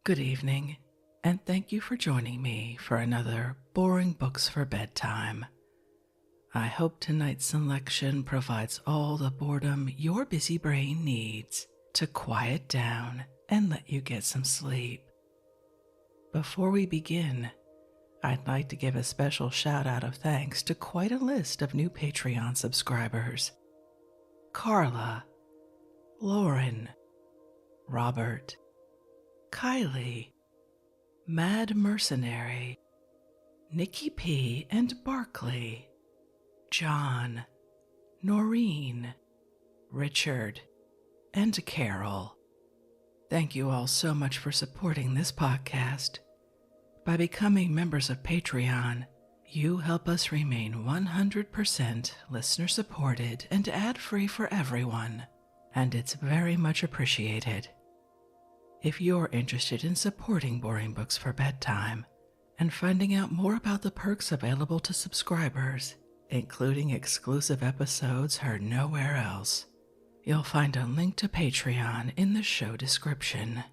Good evening, and thank you for joining me for another Boring Books for Bedtime. I hope tonight's selection provides all the boredom your busy brain needs to quiet down and let you get some sleep. Before we begin, I'd like to give a special shout out of thanks to quite a list of new Patreon subscribers: Carla, Lauren, Robert, Kylie, Mad Mercenary, Nikki P. and Barkley, John, Noreen, Richard, and Carol. Thank you all so much for supporting this podcast. By becoming members of Patreon, you help us remain 100% listener supported and ad-free for everyone, and it's very much appreciated. If you're interested in supporting Boring Books for Bedtime and finding out more about the perks available to subscribers, including exclusive episodes heard nowhere else, you'll find a link to Patreon in the show description.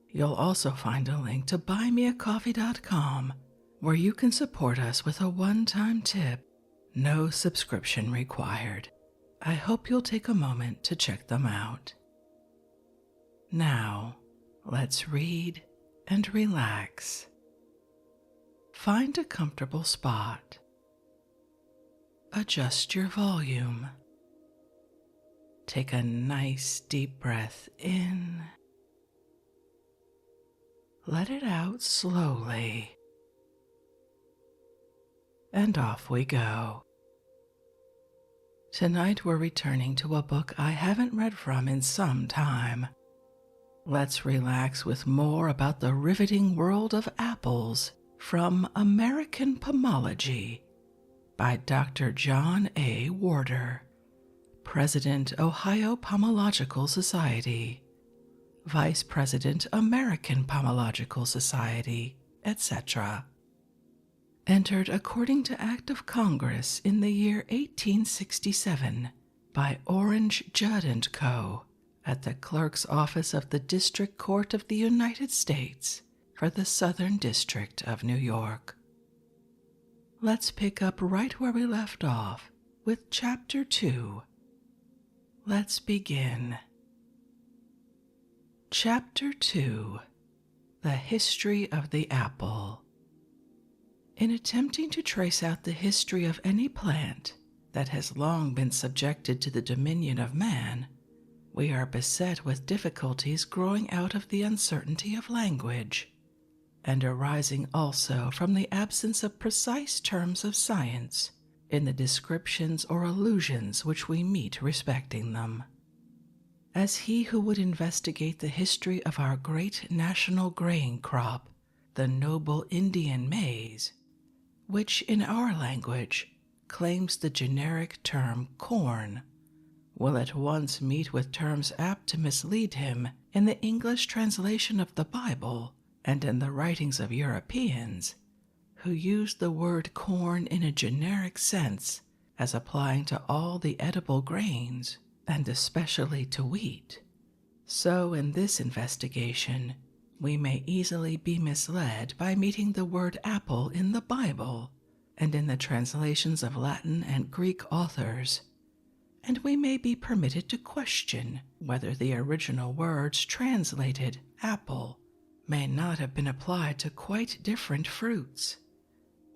You'll also find a link to buymeacoffee.com, where you can support us with a one-time tip, no subscription required. I hope you'll take a moment to check them out. Now, let's read and relax. Find a comfortable spot. Adjust your volume. Take a nice deep breath in. Let it out slowly. And off we go. Tonight we're returning to a book I haven't read from in some time. Let's relax with more about the riveting world of apples from American Pomology by Dr. John A. Warder, President, Ohio Pomological Society, Vice President, American Pomological Society, etc. Entered according to Act of Congress in the year 1867 by Orange, Judd & Co. at the Clerk's Office of the District Court of the United States for the Southern District of New York. Let's pick up right where we left off with Chapter 2. Let's begin. Chapter 2. The History of the Apple. In attempting to trace out the history of any plant that has long been subjected to the dominion of man, we are beset with difficulties growing out of the uncertainty of language, and arising also from the absence of precise terms of science in the descriptions or allusions which we meet respecting them. As he who would investigate the history of our great national grain crop, the noble Indian maize, which in our language claims the generic term corn, will at once meet with terms apt to mislead him in the English translation of the Bible and in the writings of Europeans, who use the word corn in a generic sense as applying to all the edible grains, and especially to wheat. So in this investigation, we may easily be misled by meeting the word apple in the Bible and in the translations of Latin and Greek authors, and we may be permitted to question whether the original words translated apple may not have been applied to quite different fruits,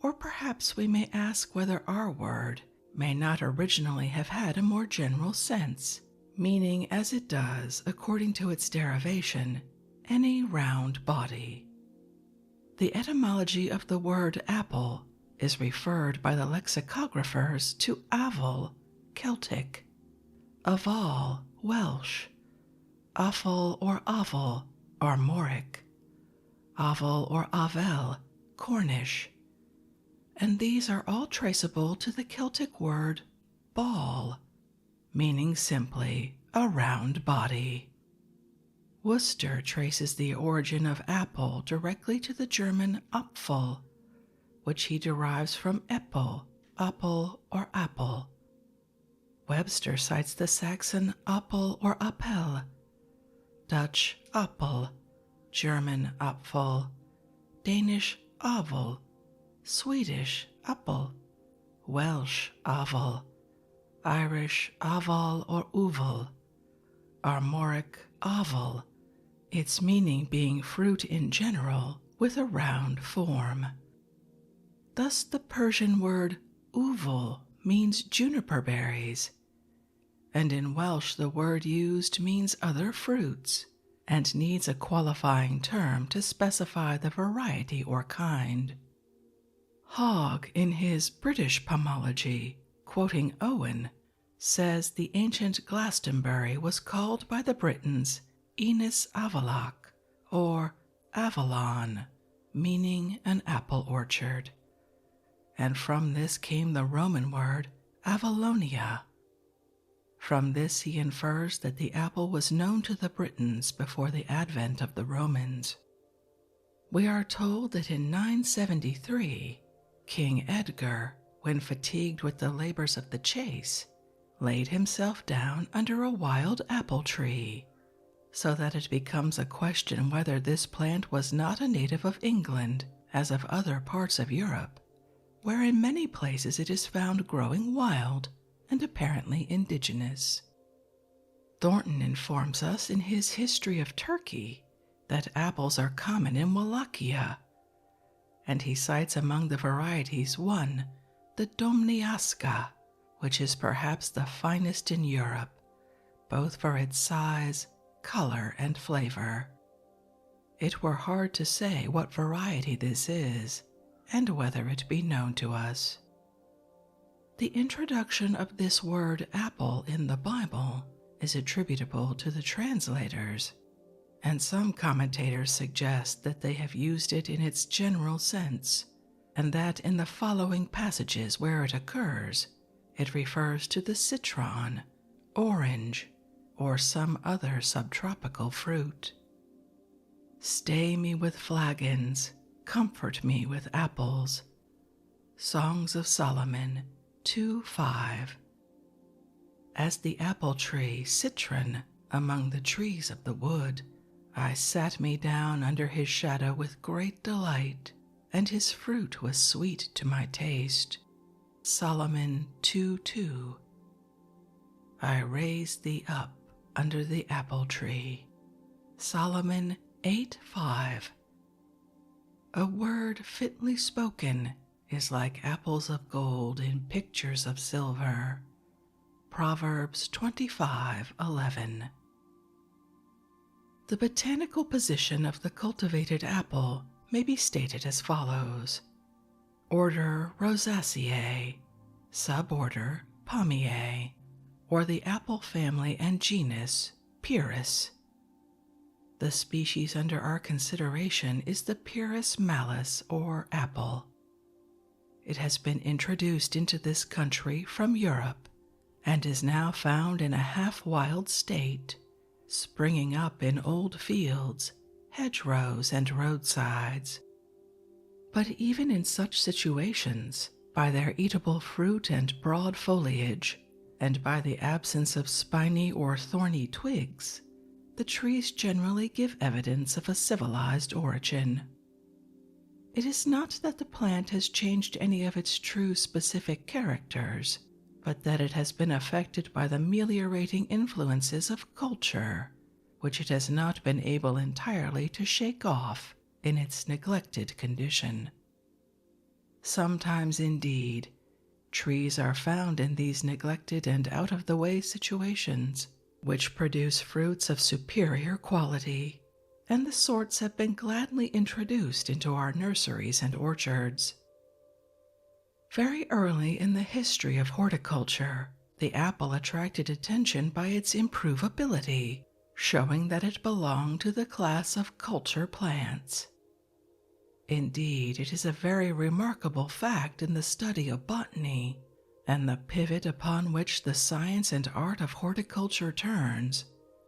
or perhaps we may ask whether our word may not originally have had a more general sense, meaning as it does, according to its derivation, any round body. The etymology of the word apple is referred by the lexicographers to aval, Celtic, aval, Welsh, affle or aval, Armoric, aval or avel, Cornish, and these are all traceable to the Celtic word ball, meaning simply a round body. Worcester traces the origin of apple directly to the German Apfel, which he derives from Eppel, apple or apple. Webster cites the Saxon appel or appel, Dutch appel, German Apfel, Danish Avel, Swedish Apple, Welsh Avel, Irish Aval or Uval, Armoric Avel, its meaning being fruit in general with a round form. Thus the Persian word uval means juniper berries, and in Welsh the word used means other fruits, and needs a qualifying term to specify the variety or kind. Hogg, in his British Pomology, quoting Owen, says the ancient Glastonbury was called by the Britons Enis Avalac, or Avalon, meaning an apple orchard. And from this came the Roman word Avalonia. From this he infers that the apple was known to the Britons before the advent of the Romans. We are told that in 973, King Edgar, when fatigued with the labors of the chase, laid himself down under a wild apple tree, so that it becomes a question whether this plant was not a native of England, as of other parts of Europe, where in many places it is found growing wild and apparently indigenous. Thornton informs us in his History of Turkey that apples are common in Wallachia, and he cites among the varieties one, the Domniaska, which is perhaps the finest in Europe, both for its size, color, and flavor. It were hard to say what variety this is, and whether it be known to us. The introduction of this word apple in the Bible is attributable to the translators, and some commentators suggest that they have used it in its general sense, and that in the following passages where it occurs, it refers to the citron, orange, or some other subtropical fruit. Stay me with flagons, comfort me with apples. Songs of Solomon 2:5. As the apple tree citron among the trees of the wood, I sat me down under his shadow with great delight, and his fruit was sweet to my taste. Solomon 2:2. I raised thee up under the apple tree. Solomon 8:5. A word fitly spoken is like apples of gold in pictures of silver. Proverbs 25:11. The botanical position of the cultivated apple may be stated as follows. Order Rosaceae, suborder Palmae, or the apple family and genus Pyrrhus. The species under our consideration is the Pyrrhus malus, or apple. It has been introduced into this country from Europe and is now found in a half-wild state, springing up in old fields, hedgerows, and roadsides. But even in such situations, by their eatable fruit and broad foliage, and by the absence of spiny or thorny twigs, the trees generally give evidence of a civilized origin. It is not that the plant has changed any of its true specific characters, but that it has been affected by the meliorating influences of culture, which it has not been able entirely to shake off in its neglected condition. Sometimes, indeed, trees are found in these neglected and out-of-the-way situations, which produce fruits of superior quality, and the sorts have been gladly introduced into our nurseries and orchards. Very early in the history of horticulture, the apple attracted attention by its improvability, showing that it belonged to the class of culture plants. Indeed, it is a very remarkable fact in the study of botany, and the pivot upon which the science and art of horticulture turns,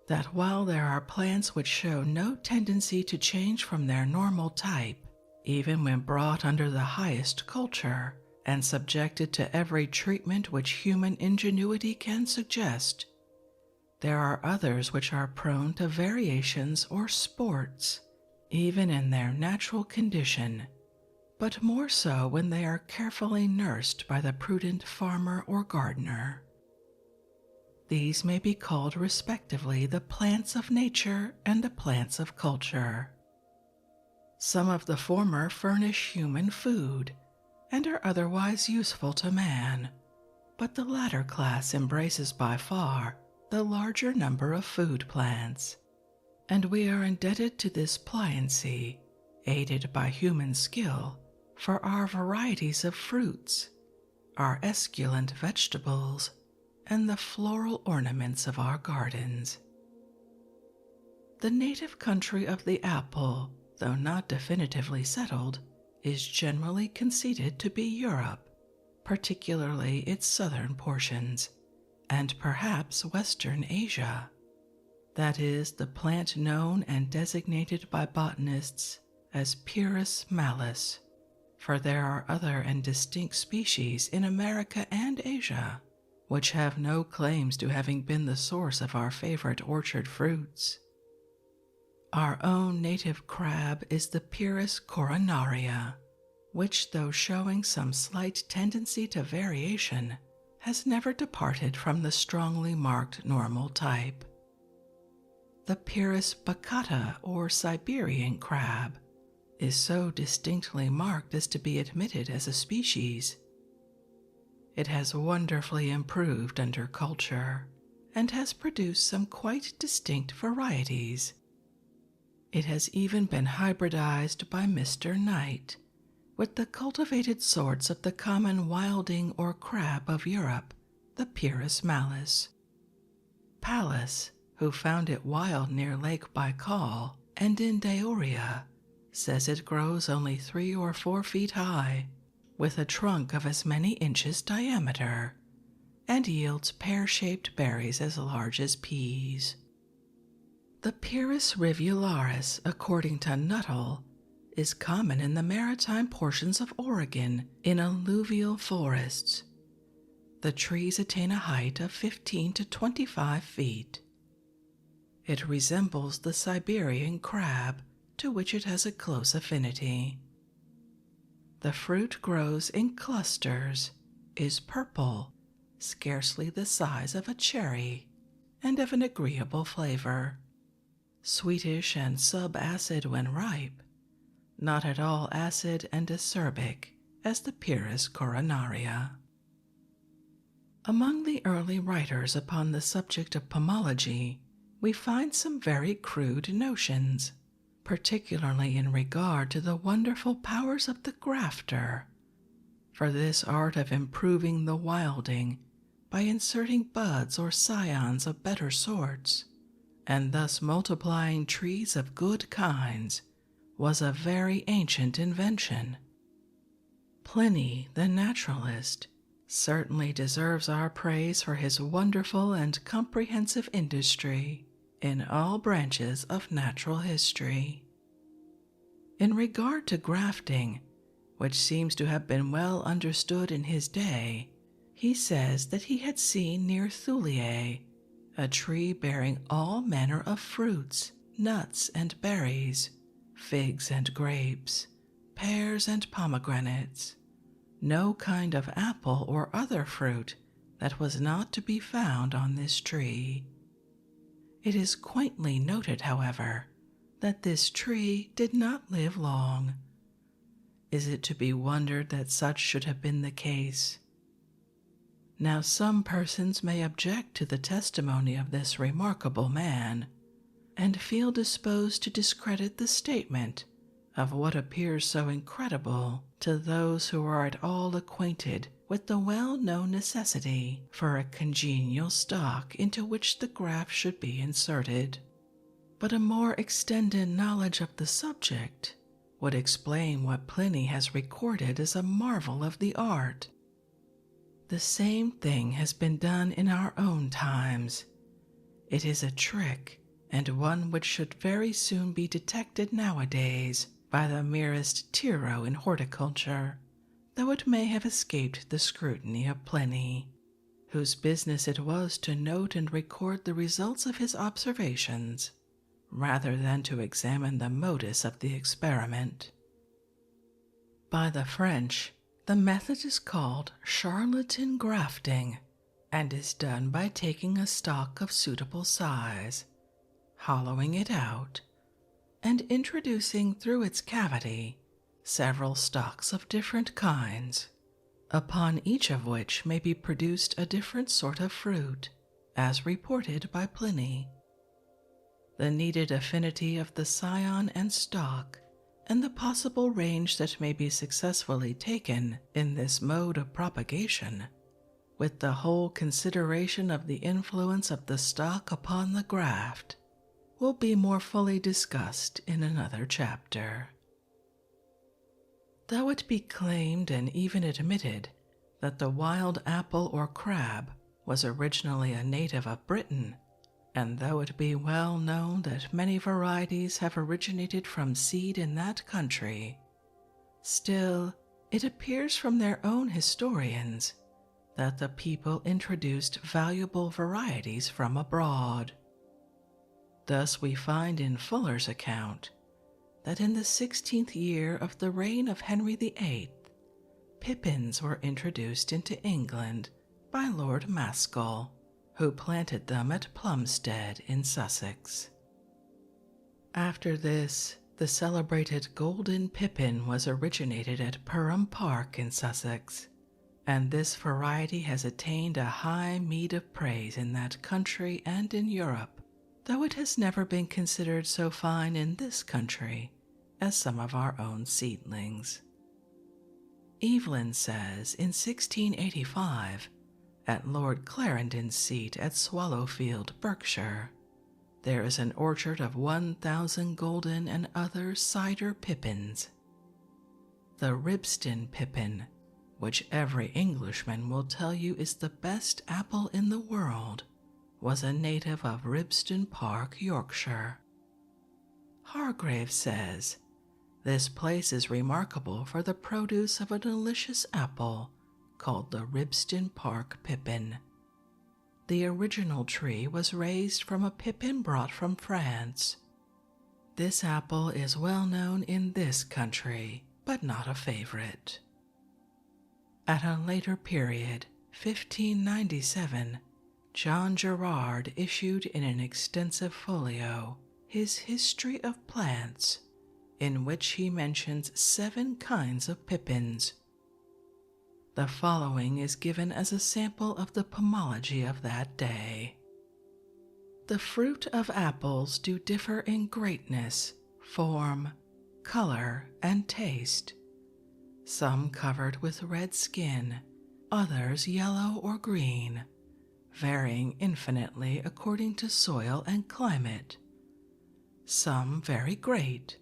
that while there are plants which show no tendency to change from their normal type, even when brought under the highest culture and subjected to every treatment which human ingenuity can suggest, there are others which are prone to variations or sports, even in their natural condition, but more so when they are carefully nursed by the prudent farmer or gardener. These may be called respectively the plants of nature and the plants of culture. Some of the former furnish human food and are otherwise useful to man, but the latter class embraces by far the larger number of food plants, and we are indebted to this pliancy, aided by human skill, for our varieties of fruits, our esculent vegetables, and the floral ornaments of our gardens. The native country of the apple, though not definitively settled, is generally conceded to be Europe, particularly its southern portions, and perhaps Western Asia. That is, the plant known and designated by botanists as Pyrrhus malis, for there are other and distinct species in America and Asia, which have no claims to having been the source of our favorite orchard fruits. Our own native crab is the Pyrrhus coronaria, which, though showing some slight tendency to variation, has never departed from the strongly marked normal type. The Pyrrhus baccata, or Siberian crab, is so distinctly marked as to be admitted as a species. It has wonderfully improved under culture, and has produced some quite distinct varieties. It has even been hybridized by Mr. Knight with the cultivated sorts of the common wilding or crab of Europe, the Pyrrhus malis. Pallas, who found it wild near Lake Baikal and in Daoria, says it grows only 3 or 4 feet high, with a trunk of as many inches diameter, and yields pear-shaped berries as large as peas. The Pyrrhus rivularis, according to Nuttall, is common in the maritime portions of Oregon in alluvial forests. The trees attain a height of 15 to 25 feet. It resembles the Siberian crab, to which it has a close affinity. The fruit grows in clusters, is purple, scarcely the size of a cherry, and of an agreeable flavor. Sweetish and subacid when ripe, not at all acid and acerbic as the Pyrrhus coronaria. Among the early writers upon the subject of pomology, we find some very crude notions, particularly in regard to the wonderful powers of the grafter, for this art of improving the wilding by inserting buds or scions of better sorts, and thus multiplying trees of good kinds, was a very ancient invention. Pliny, the naturalist, certainly deserves our praise for his wonderful and comprehensive industry in all branches of natural history. In regard to grafting, which seems to have been well understood in his day, he says that he had seen near Thulier a tree bearing all manner of fruits, nuts and berries, figs and grapes, pears and pomegranates, no kind of apple or other fruit that was not to be found on this tree. It is quaintly noted, however, that this tree did not live long. Is it to be wondered that such should have been the case? Now some persons may object to the testimony of this remarkable man, and feel disposed to discredit the statement of what appears so incredible to those who are at all acquainted with the well-known necessity for a congenial stock into which the graft should be inserted. But a more extended knowledge of the subject would explain what Pliny has recorded as a marvel of the art. The same thing has been done in our own times. It is a trick, and one which should very soon be detected nowadays by the merest tyro in horticulture, though it may have escaped the scrutiny of Pliny, whose business it was to note and record the results of his observations, rather than to examine the modus of the experiment. By the French, the method is called charlatan grafting and is done by taking a stalk of suitable size, hollowing it out, and introducing through its cavity several stalks of different kinds, upon each of which may be produced a different sort of fruit, as reported by Pliny. The needed affinity of the scion and stalk, and the possible range that may be successfully taken in this mode of propagation, with the whole consideration of the influence of the stalk upon the graft, will be more fully discussed in another chapter. Though it be claimed and even admitted that the wild apple or crab was originally a native of Britain, and though it be well known that many varieties have originated from seed in that country, still it appears from their own historians that the people introduced valuable varieties from abroad. Thus we find in Fuller's account that in the 16th year of the reign of Henry VIII, pippins were introduced into England by Lord Maskell, who planted them at Plumstead in Sussex. After this, the celebrated golden pippin was originated at Perham Park in Sussex, and this variety has attained a high meed of praise in that country and in Europe, though it has never been considered so fine in this country as some of our own seedlings. Evelyn says in 1685, at Lord Clarendon's seat at Swallowfield, Berkshire, there is an orchard of 1,000 golden and other cider pippins. The Ribston pippin, which every Englishman will tell you is the best apple in the world, was a native of Ribston Park, Yorkshire. Hargrave says, this place is remarkable for the produce of a delicious apple called the Ribston Park pippin. The original tree was raised from a pippin brought from France. This apple is well known in this country, but not a favorite. At a later period, 1597, John Gerard issued in an extensive folio his History of Plants, in which he mentions 7 kinds of pippins. The following is given as a sample of the Pomology of that day. The fruit of apples do differ in greatness, form, color, and taste, some covered with red skin, others yellow or green, varying infinitely according to soil and climate. Some very great,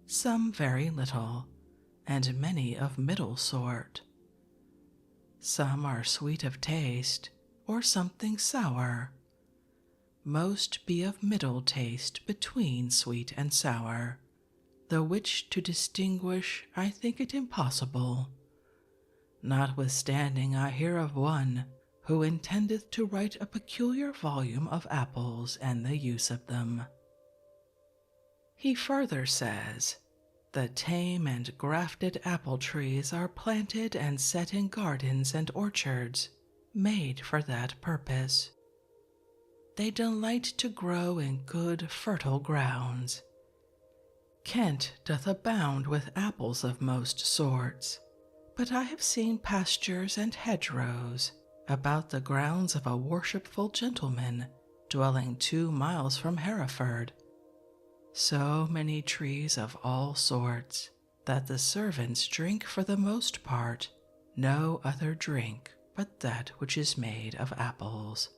some very little, and many of middle sort. Some are sweet of taste, or something sour. Most be of middle taste between sweet and sour, the which to distinguish I think it impossible. Notwithstanding I hear of one who intendeth to write a peculiar volume of apples and the use of them. He further says, the tame and grafted apple trees are planted and set in gardens and orchards, made for that purpose. They delight to grow in good fertile grounds. Kent doth abound with apples of most sorts, but I have seen pastures and hedgerows about the grounds of a worshipful gentleman dwelling 2 miles from Hereford, so many trees of all sorts that the servants drink for the most part no other drink but that which is made of apples.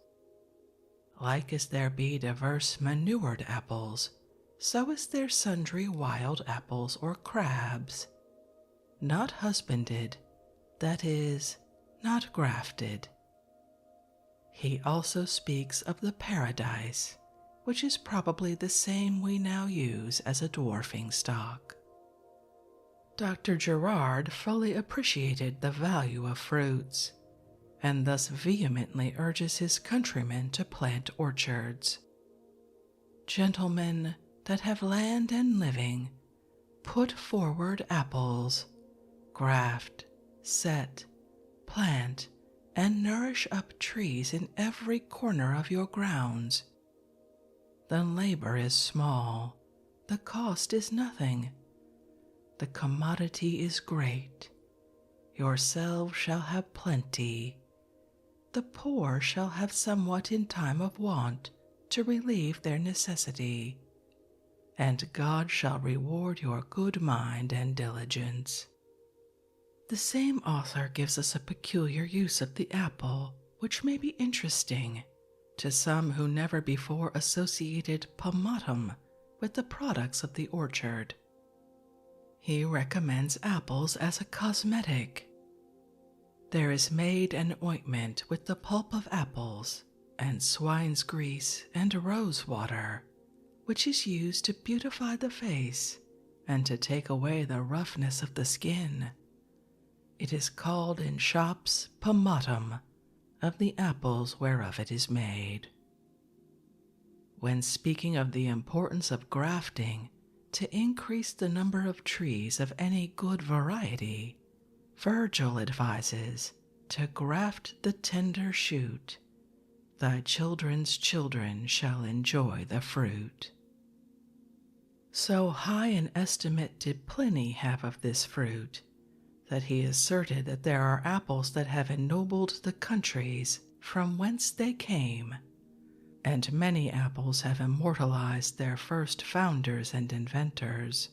Like as there be diverse manured apples, so is there sundry wild apples or crabs, not husbanded, that is, not grafted. He also speaks of the paradise, which is probably the same we now use as a dwarfing stock. Dr. Gerard fully appreciated the value of fruits, and thus vehemently urges his countrymen to plant orchards. Gentlemen, that have land and living put forward apples, graft, set, plant, and nourish up trees in every corner of your grounds. The labor is small, the cost is nothing, the commodity is great. Yourselves shall have plenty. The poor shall have somewhat in time of want to relieve their necessity, and God shall reward your good mind and diligence. The same author gives us a peculiar use of the apple, which may be interesting to some who never before associated pomatum with the products of the orchard. He recommends apples as a cosmetic. There is made an ointment with the pulp of apples, and swine's grease and rose water, which is used to beautify the face and to take away the roughness of the skin. It is called in shops pomatum, of the apples whereof it is made. When speaking of the importance of grafting to increase the number of trees of any good variety, Virgil advises to graft the tender shoot. Thy children's children shall enjoy the fruit. So high an estimate did Pliny have of this fruit, that he asserted that there are apples that have ennobled the countries from whence they came, and many apples have immortalized their first founders and inventors.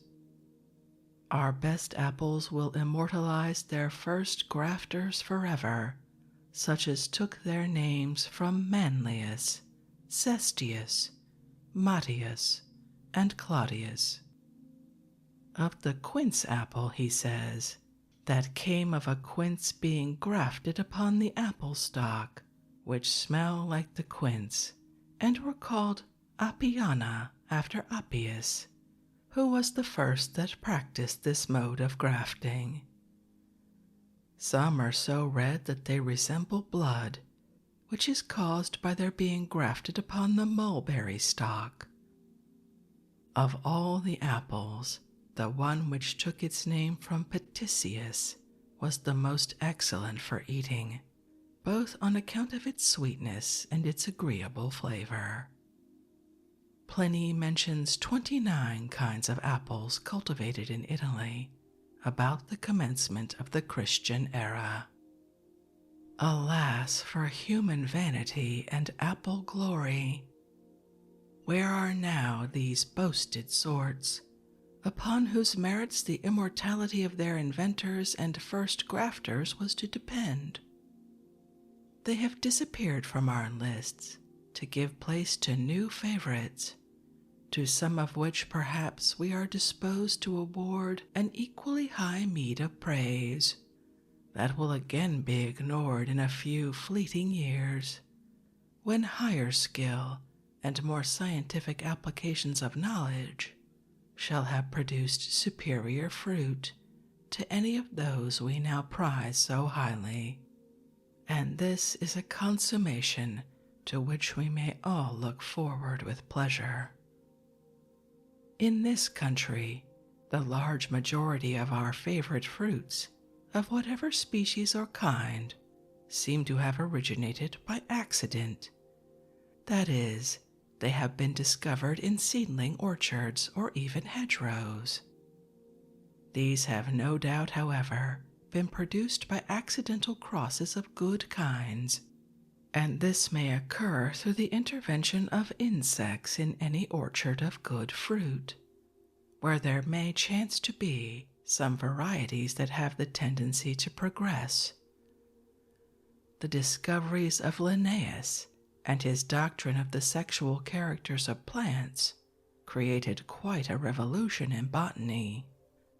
Our best apples will immortalize their first grafters forever, such as took their names from Manlius, Cestius, Matius, and Claudius. Of the quince apple he says, that came of a quince being grafted upon the apple stalk, which smell like the quince, and were called Appiana after Appius, who was the first that practiced this mode of grafting. Some are so red that they resemble blood, which is caused by their being grafted upon the mulberry stalk. Of all the apples, the one which took its name from Petitius was the most excellent for eating, both on account of its sweetness and its agreeable flavor. Pliny mentions 29 kinds of apples cultivated in Italy about the commencement of the Christian era. Alas for human vanity and apple glory! Where are now these boasted sorts, upon whose merits the immortality of their inventors and first grafters was to depend? They have disappeared from our lists to give place to new favorites, to some of which perhaps we are disposed to award an equally high meed of praise, that will again be ignored in a few fleeting years, when higher skill and more scientific applications of knowledge shall have produced superior fruit to any of those we now prize so highly. And this is a consummation to which we may all look forward with pleasure. In this country, the large majority of our favorite fruits, of whatever species or kind, seem to have originated by accident. That is, they have been discovered in seedling orchards or even hedgerows. These have no doubt, however, been produced by accidental crosses of good kinds, and this may occur through the intervention of insects in any orchard of good fruit, where there may chance to be some varieties that have the tendency to progress. The discoveries of Linnaeus and his doctrine of the sexual characters of plants created quite a revolution in botany,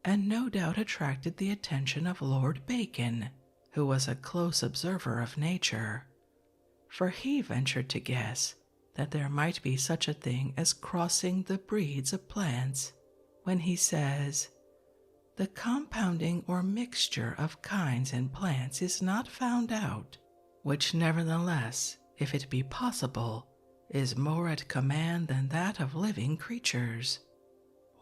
and no doubt attracted the attention of Lord Bacon, who was a close observer of nature, for he ventured to guess that there might be such a thing as crossing the breeds of plants, when he says, "The compounding or mixture of kinds in plants is not found out, which nevertheless, if it be possible, is more at command than that of living creatures."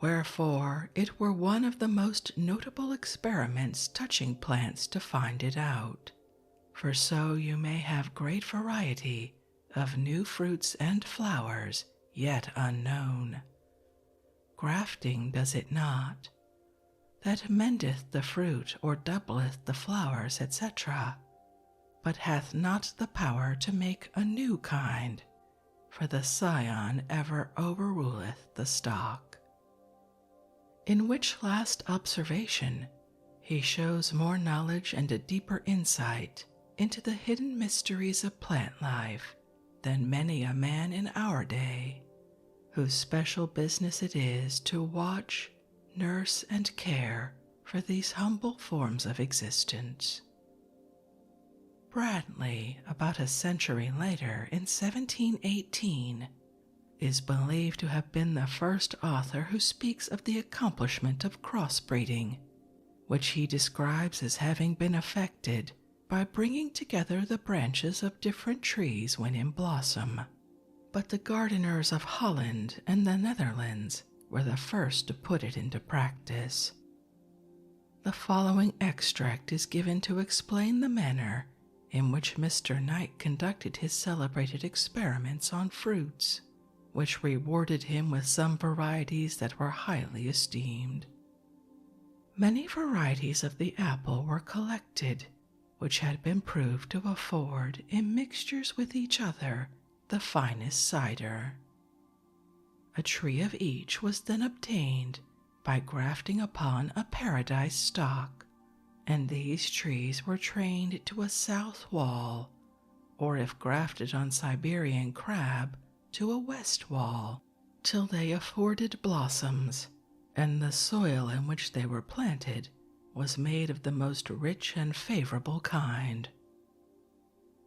wherefore it were one of the most notable experiments touching plants to find it out, for so you may have great variety of new fruits and flowers yet unknown. Grafting does it not, that mendeth the fruit or doubleth the flowers, etc., but hath not the power to make a new kind, for the scion ever overruleth the stock. In which last observation he shows more knowledge and a deeper insight into the hidden mysteries of plant life than many a man in our day, whose special business it is to watch, nurse, and care for these humble forms of existence. Bradley, about a century later, in 1718, is believed to have been the first author who speaks of the accomplishment of crossbreeding, which he describes as having been effected by bringing together the branches of different trees when in blossom. But the gardeners of Holland and the Netherlands were the first to put it into practice. The following extract is given to explain the manner in which Mr. Knight conducted his celebrated experiments on fruits, which rewarded him with some varieties that were highly esteemed. Many varieties of the apple were collected, which had been proved to afford, in mixtures with each other, the finest cider. A tree of each was then obtained by grafting upon a paradise stock, and these trees were trained to a south wall, or if grafted on Siberian crab, to a west wall, till they afforded blossoms, and the soil in which they were planted was made of the most rich and favorable kind.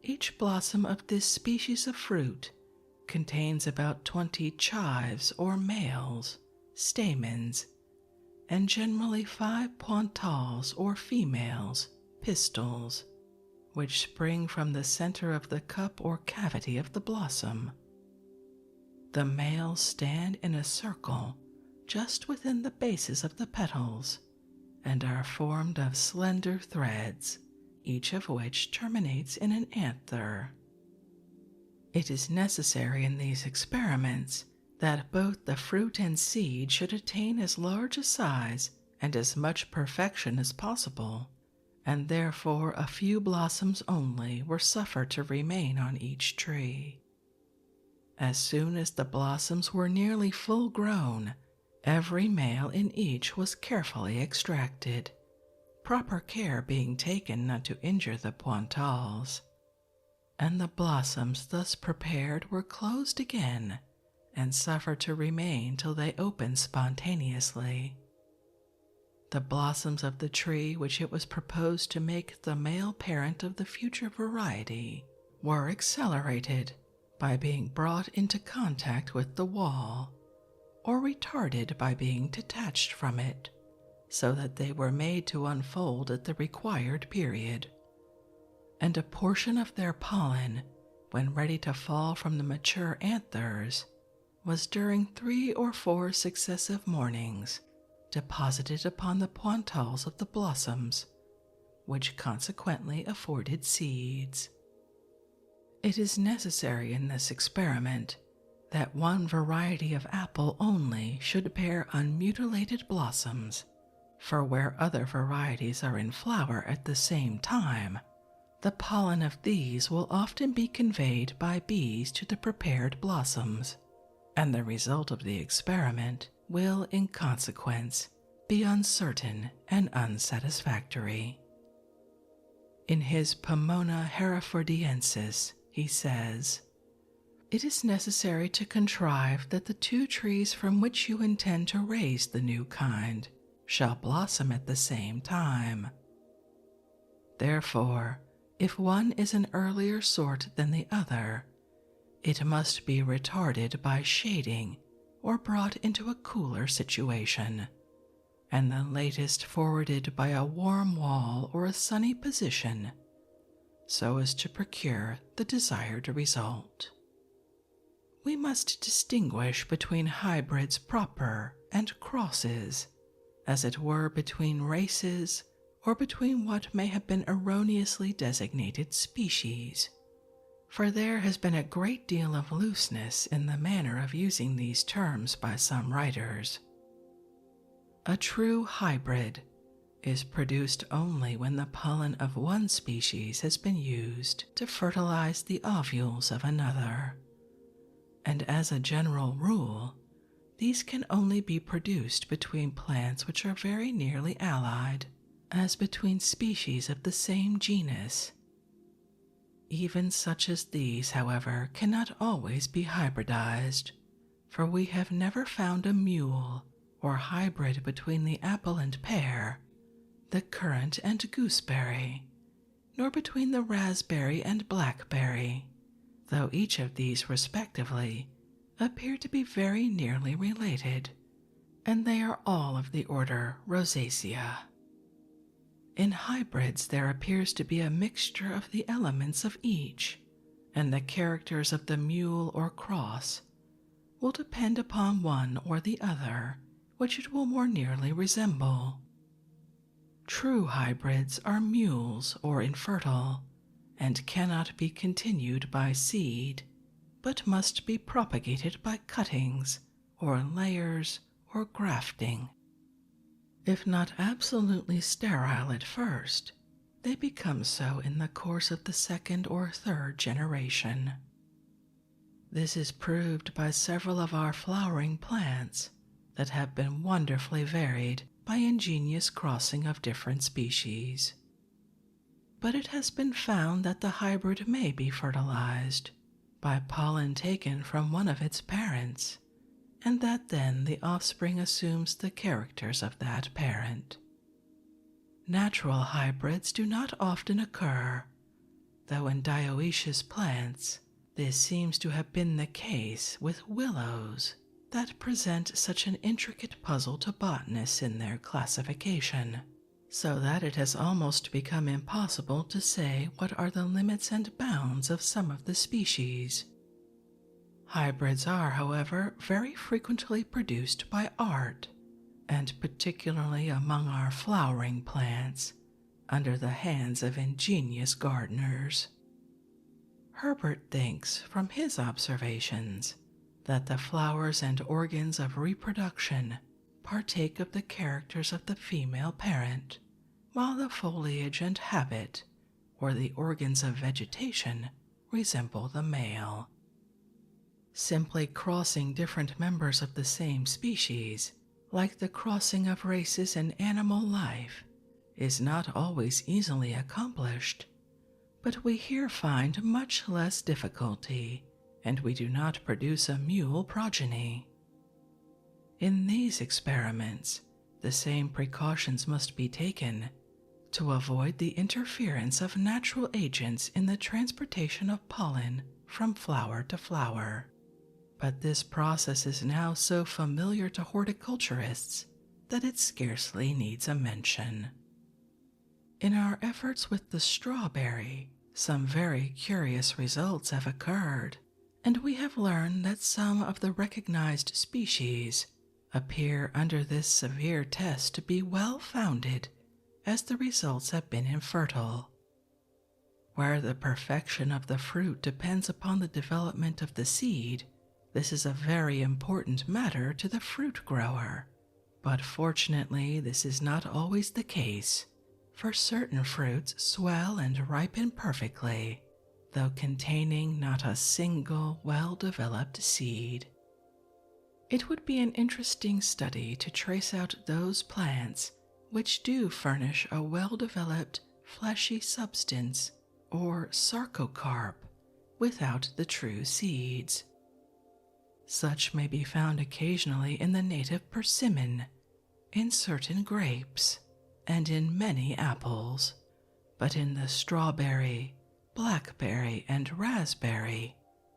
Each blossom of this species of fruit contains about 20 chives or males, stamens, and generally 5 pointals or females, pistils, which spring from the center of the cup or cavity of the blossom. The males stand in a circle just within the bases of the petals, and are formed of slender threads, each of which terminates in an anther. It is necessary in these experiments that both the fruit and seed should attain as large a size and as much perfection as possible, and therefore a few blossoms only were suffered to remain on each tree. As soon as the blossoms were nearly full grown, every male in each was carefully extracted, proper care being taken not to injure the pointals, and the blossoms thus prepared were closed again and suffered to remain till they opened spontaneously. The blossoms of the tree which it was proposed to make the male parent of the future variety were accelerated by being brought into contact with the wall, or retarded by being detached from it, so that they were made to unfold at the required period, and a portion of their pollen, when ready to fall from the mature anthers, was during 3 or 4 successive mornings deposited upon the pointals of the blossoms, which consequently afforded seeds. It is necessary in this experiment that one variety of apple only should bear unmutilated blossoms, for where other varieties are in flower at the same time, the pollen of these will often be conveyed by bees to the prepared blossoms, and the result of the experiment will, in consequence, be uncertain and unsatisfactory. In his Pomona Herefordiensis, he says, "It is necessary to contrive that the 2 trees from which you intend to raise the new kind shall blossom at the same time. Therefore, if one is an earlier sort than the other, it must be retarded by shading or brought into a cooler situation, and the latest forwarded by a warm wall or a sunny position, so as to procure the desired result." we must distinguish between hybrids proper and crosses, as it were between races or between what may have been erroneously designated species, for there has been a great deal of looseness in the manner of using these terms by some writers. A true hybrid is produced only when the pollen of one species has been used to fertilize the ovules of another, and as a general rule, these can only be produced between plants which are very nearly allied, as between species of the same genus. Even such as these, however, cannot always be hybridized, for we have never found a mule or hybrid between the apple and pear, the currant and gooseberry, nor between the raspberry and blackberry, though each of these respectively appear to be very nearly related, and they are all of the order Rosacea. In hybrids there appears to be a mixture of the elements of each, and the characters of the mule or cross will depend upon one or the other which it will more nearly resemble. True hybrids are mules or infertile, and cannot be continued by seed, but must be propagated by cuttings, or layers, or grafting. If not absolutely sterile at first, they become so in the course of the second or third generation. This is proved by several of our flowering plants that have been wonderfully varied by ingenious crossing of different species. But it has been found that the hybrid may be fertilized by pollen taken from one of its parents, and that then the offspring assumes the characters of that parent. Natural hybrids do not often occur, though in dioecious plants this seems to have been the case with willows that present such an intricate puzzle to botanists in their classification, so that it has almost become impossible to say what are the limits and bounds of some of the species. Hybrids are, however, very frequently produced by art, and particularly among our flowering plants, under the hands of ingenious gardeners. Herbert thinks, from his observations, that the flowers and organs of reproduction partake of the characters of the female parent, while the foliage and habit, or the organs of vegetation, resemble the male. Simply crossing different members of the same species, like the crossing of races in animal life, is not always easily accomplished, but we here find much less difficulty, and we do not produce a mule progeny. In these experiments, the same precautions must be taken to avoid the interference of natural agents in the transportation of pollen from flower to flower. But this process is now so familiar to horticulturists that it scarcely needs a mention. In our efforts with the strawberry, some very curious results have occurred, and we have learned that some of the recognized species appear under this severe test to be well founded, as the results have been infertile. Where the perfection of the fruit depends upon the development of the seed, this is a very important matter to the fruit grower, but fortunately this is not always the case, for certain fruits swell and ripen perfectly, though containing not a single well-developed seed. It would be an interesting study to trace out those plants which do furnish a well-developed fleshy substance, or sarcocarp, without the true seeds. Such may be found occasionally in the native persimmon, in certain grapes, and in many apples, but in the strawberry, blackberry, and raspberry,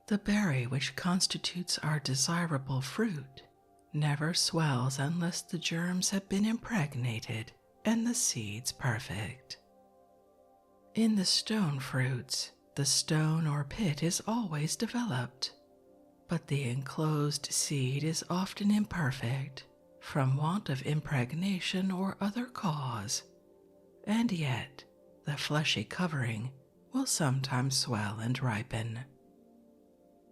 the berry which constitutes our desirable fruit never swells unless the germs have been impregnated and the seeds perfect. In the stone fruits, the stone or pit is always developed, but the enclosed seed is often imperfect from want of impregnation or other cause, and yet the fleshy covering will sometimes swell and ripen.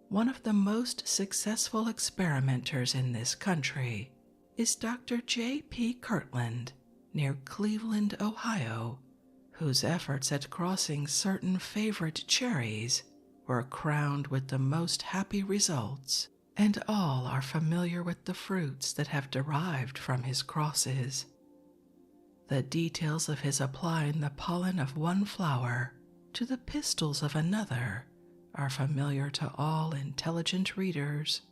One of the most successful experimenters in this country is Dr. J. P. Kirtland near Cleveland, Ohio, whose efforts at crossing certain favorite cherries were crowned with the most happy results, and all are familiar with the fruits that have derived from his crosses. The details of his applying the pollen of one flower to the pistils of another are familiar to all intelligent readers,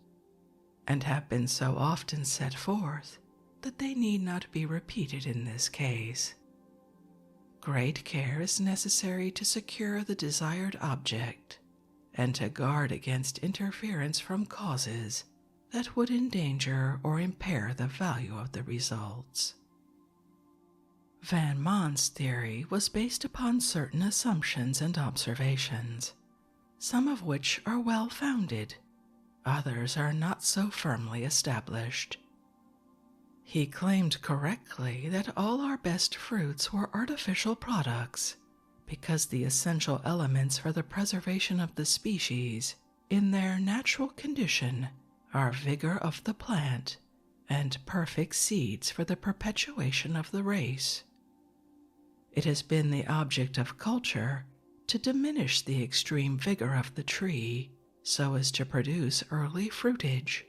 and have been so often set forth that they need not be repeated in this case. Great care is necessary to secure the desired object, and to guard against interference from causes that would endanger or impair the value of the results. Van Mons' theory was based upon certain assumptions and observations, some of which are well-founded, others are not so firmly established. He claimed correctly that all our best fruits were artificial products, because the essential elements for the preservation of the species in their natural condition are vigor of the plant and perfect seeds for the perpetuation of the race. It has been the object of culture to diminish the extreme vigor of the tree so as to produce early fruitage,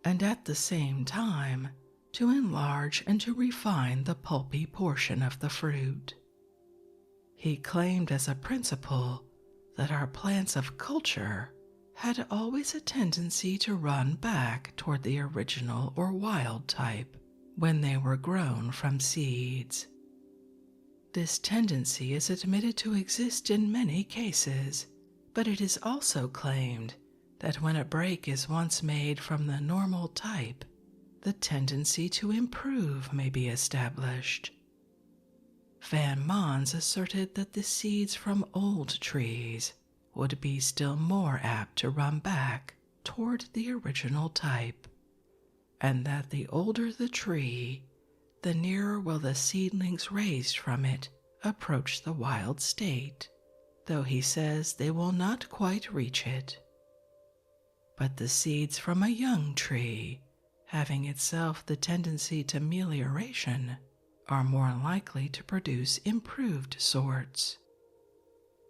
and at the same time to enlarge and to refine the pulpy portion of the fruit. He claimed as a principle that our plants of culture had always a tendency to run back toward the original or wild type when they were grown from seeds. This tendency is admitted to exist in many cases, but it is also claimed that when a break is once made from the normal type, the tendency to improve may be established. Van Mons asserted that the seeds from old trees would be still more apt to run back toward the original type, and that the older the tree, the nearer will the seedlings raised from it approach the wild state, though he says they will not quite reach it. But the seeds from a young tree, having itself the tendency to melioration, are more likely to produce improved sorts.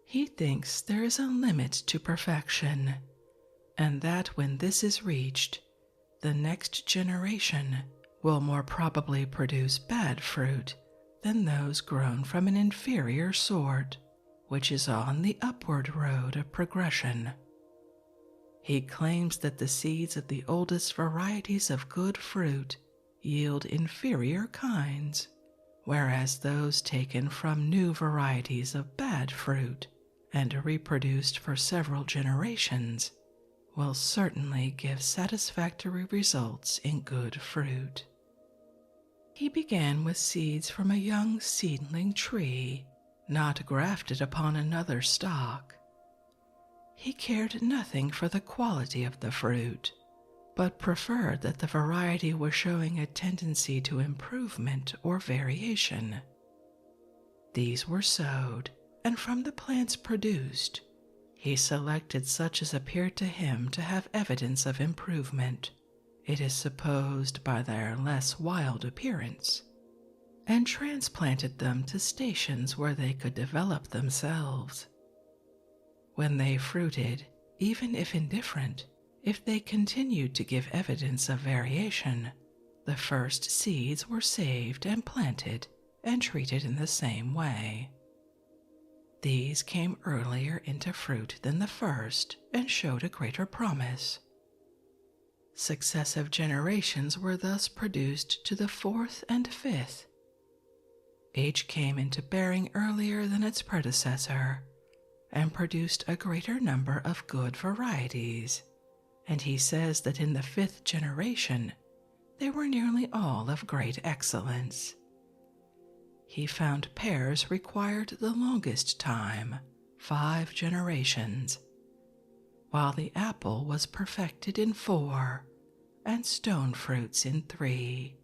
He thinks there is a limit to perfection, and that when this is reached, the next generation will more probably produce bad fruit than those grown from an inferior sort, which is on the upward road of progression. He claims that the seeds of the oldest varieties of good fruit yield inferior kinds, whereas those taken from new varieties of bad fruit and reproduced for several generations will certainly give satisfactory results in good fruit. He began with seeds from a young seedling tree, not grafted upon another stock. He cared nothing for the quality of the fruit, but preferred that the variety was showing a tendency to improvement or variation. These were sowed, and from the plants produced, he selected such as appeared to him to have evidence of improvement, it is supposed by their less wild appearance, and transplanted them to stations where they could develop themselves. When they fruited, even if indifferent, if they continued to give evidence of variation, the first seeds were saved and planted and treated in the same way. These came earlier into fruit than the first and showed a greater promise. Successive generations were thus produced to the fourth and fifth. Each came into bearing earlier than its predecessor and produced a greater number of good varieties, and he says that in the fifth generation they were nearly all of great excellence. He found pears required the longest time, 5 generations, while the apple was perfected in 4, and stone fruits in 3.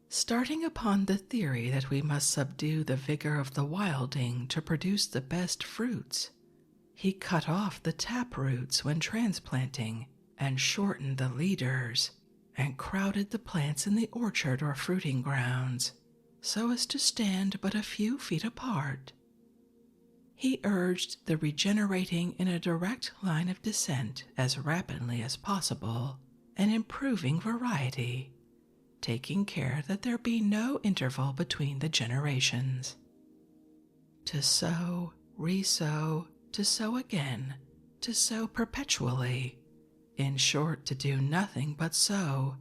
Starting upon the theory that we must subdue the vigor of the wilding to produce the best fruits, he cut off the tap roots when transplanting and shortened the leaders and crowded the plants in the orchard or fruiting grounds so as to stand but a few feet apart. He urged the regenerating in a direct line of descent as rapidly as possible and improving variety, taking care that there be no interval between the generations. To sow, re-sow, to sow again, to sow perpetually, in short, to do nothing but sow,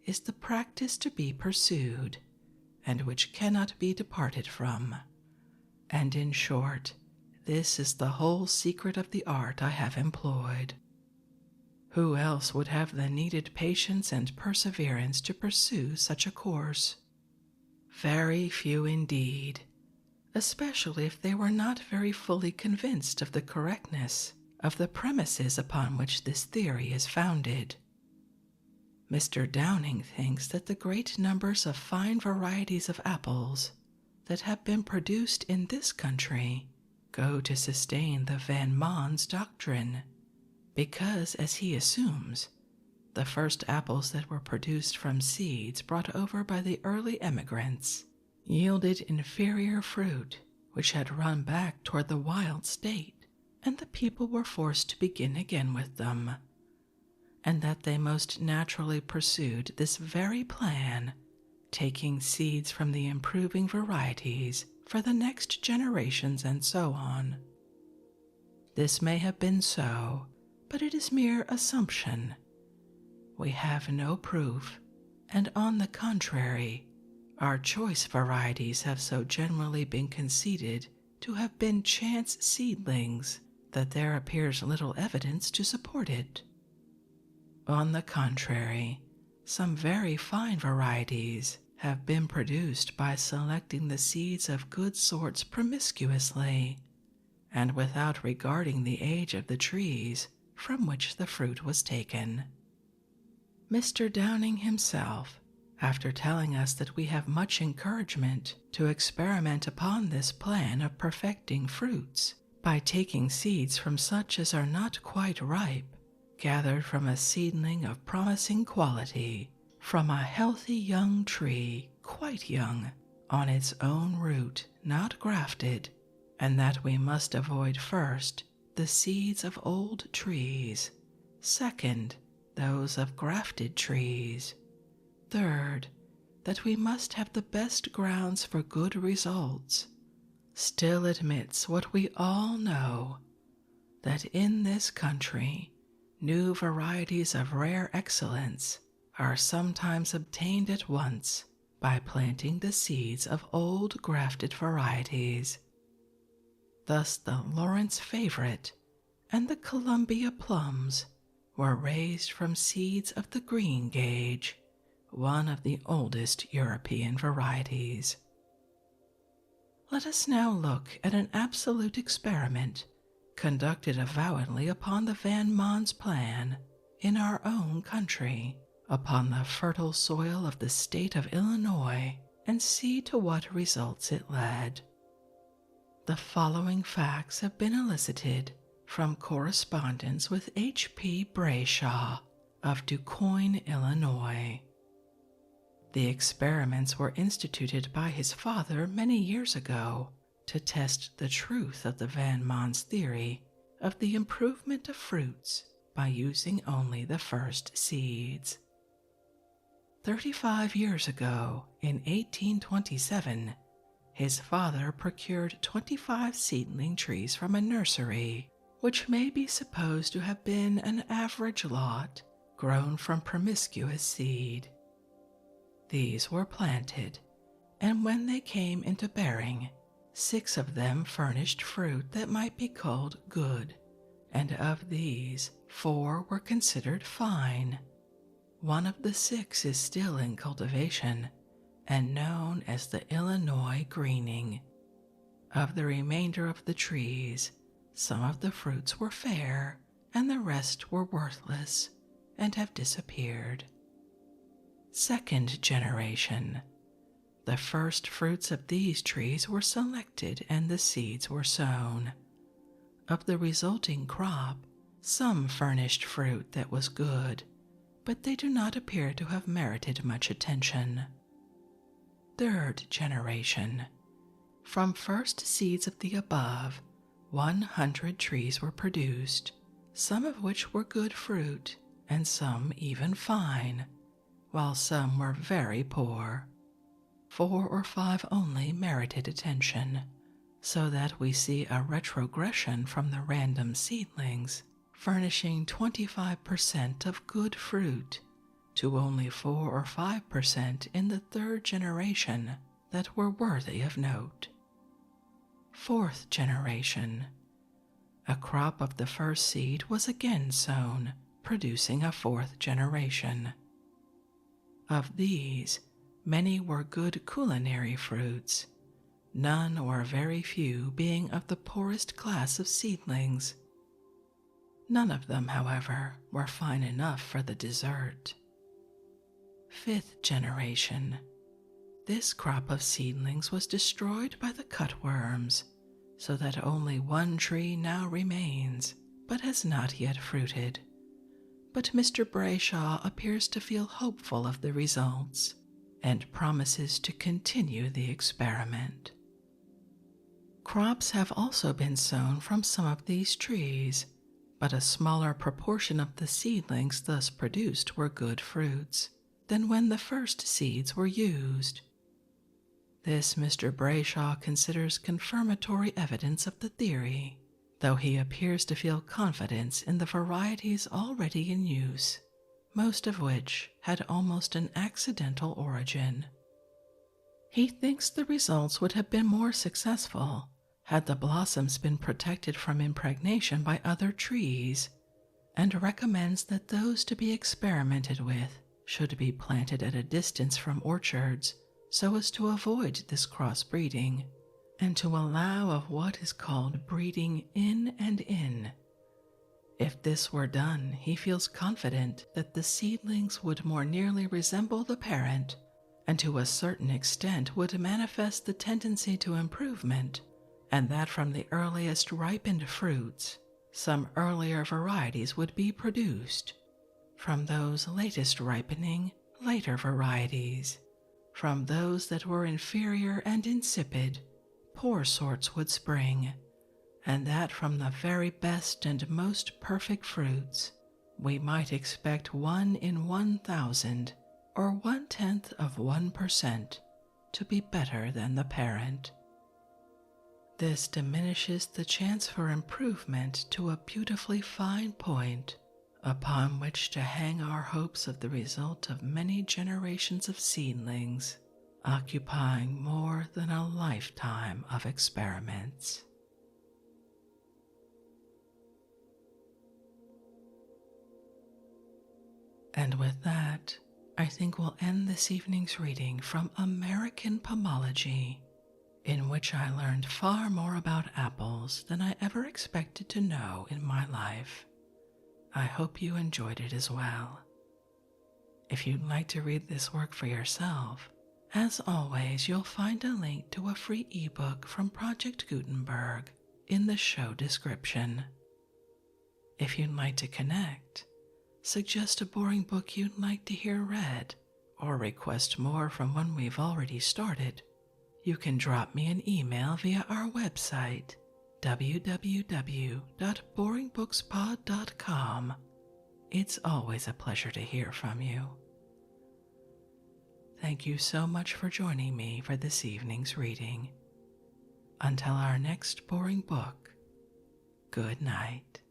is the practice to be pursued, and which cannot be departed from. And in short, this is the whole secret of the art I have employed. Who else would have the needed patience and perseverance to pursue such a course? Very few indeed, especially if they were not very fully convinced of the correctness of the premises upon which this theory is founded. Mr. Downing thinks that the great numbers of fine varieties of apples that have been produced in this country go to sustain the Van Mons doctrine, because, as he assumes, the first apples that were produced from seeds brought over by the early emigrants yielded inferior fruit which had run back toward the wild state, and the people were forced to begin again with them, and that they most naturally pursued this very plan, taking seeds from the improving varieties for the next generations and so on. This may have been so, but it is mere assumption. We have no proof, and on the contrary, our choice varieties have so generally been conceded to have been chance seedlings that there appears little evidence to support it. On the contrary, some very fine varieties have been produced by selecting the seeds of good sorts promiscuously, and without regarding the age of the trees from which the fruit was taken. Mr. Downing himself, after telling us that we have much encouragement to experiment upon this plan of perfecting fruits by taking seeds from such as are not quite ripe, gathered from a seedling of promising quality, from a healthy young tree, quite young, on its own root, not grafted, and that we must avoid first the seeds of old trees, second, those of grafted trees, third, that we must have the best grounds for good results, still admits what we all know, that in this country new varieties of rare excellence are sometimes obtained at once by planting the seeds of old grafted varieties. Thus the Lawrence Favorite and the Columbia plums were raised from seeds of the green gage, one of the oldest European varieties. Let us now look at an absolute experiment conducted avowedly upon the Van Mons plan in our own country, upon the fertile soil of the state of Illinois, and see to what results it led. The following facts have been elicited from correspondence with H.P. Brayshaw of DuQuoin, Illinois. The experiments were instituted by his father many years ago to test the truth of the Van Mons theory of the improvement of fruits by using only the first seeds. 35 years ago, in 1827, his father procured 25 seedling trees from a nursery, which may be supposed to have been an average lot grown from promiscuous seed. These were planted, and when they came into bearing, 6 of them furnished fruit that might be called good, and of these 4 were considered fine. One of the 6 is still in cultivation and known as the Illinois greening. Of the remainder of the trees, some of the fruits were fair and the rest were worthless and have disappeared. Second generation. The first fruits of these trees were selected and the seeds were sown. Of the resulting crop, some furnished fruit that was good, but they do not appear to have merited much attention. Third generation. From first seeds of the above, 100 trees were produced, some of which were good fruit, and some even fine, while some were very poor. 4 or 5 only merited attention, so that we see a retrogression from the random seedlings, furnishing 25% of good fruit, to only 4 or 5% in the third generation that were worthy of note. Fourth generation. A crop of the first seed was again sown, producing a fourth generation. Of these, many were good culinary fruits, none or very few being of the poorest class of seedlings. None of them, however, were fine enough for the dessert. Fifth generation. This crop of seedlings was destroyed by the cutworms, so that only one tree now remains, but has not yet fruited. But Mr. Brayshaw appears to feel hopeful of the results, and promises to continue the experiment. Crops have also been sown from some of these trees, but a smaller proportion of the seedlings thus produced were good fruits than when the first seeds were used. This Mr. Brayshaw considers confirmatory evidence of the theory, though he appears to feel confidence in the varieties already in use, most of which had almost an accidental origin. He thinks the results would have been more successful had the blossoms been protected from impregnation by other trees, and recommends that those to be experimented with should be planted at a distance from orchards so as to avoid this crossbreeding, and to allow of what is called breeding in and in. If this were done, he feels confident that the seedlings would more nearly resemble the parent, and to a certain extent would manifest the tendency to improvement, and that from the earliest ripened fruits, some earlier varieties would be produced. From those latest ripening, later varieties. From those that were inferior and insipid, poor sorts would spring, and that from the very best and most perfect fruits, we might expect 1 in 1,000, or 0.1% to be better than the parent. This diminishes the chance for improvement to a beautifully fine point upon which to hang our hopes of the result of many generations of seedlings, occupying more than a lifetime of experiments. And with that, I think we'll end this evening's reading from American Pomology, in which I learned far more about apples than I ever expected to know in my life. I hope you enjoyed it as well. If you'd like to read this work for yourself, as always, you'll find a link to a free ebook from Project Gutenberg in the show description. If you'd like to connect, suggest a boring book you'd like to hear read, or request more from one we've already started, you can drop me an email via our website, www.boringbookspod.com. It's always a pleasure to hear from you. Thank you so much for joining me for this evening's reading. Until our next boring book, good night.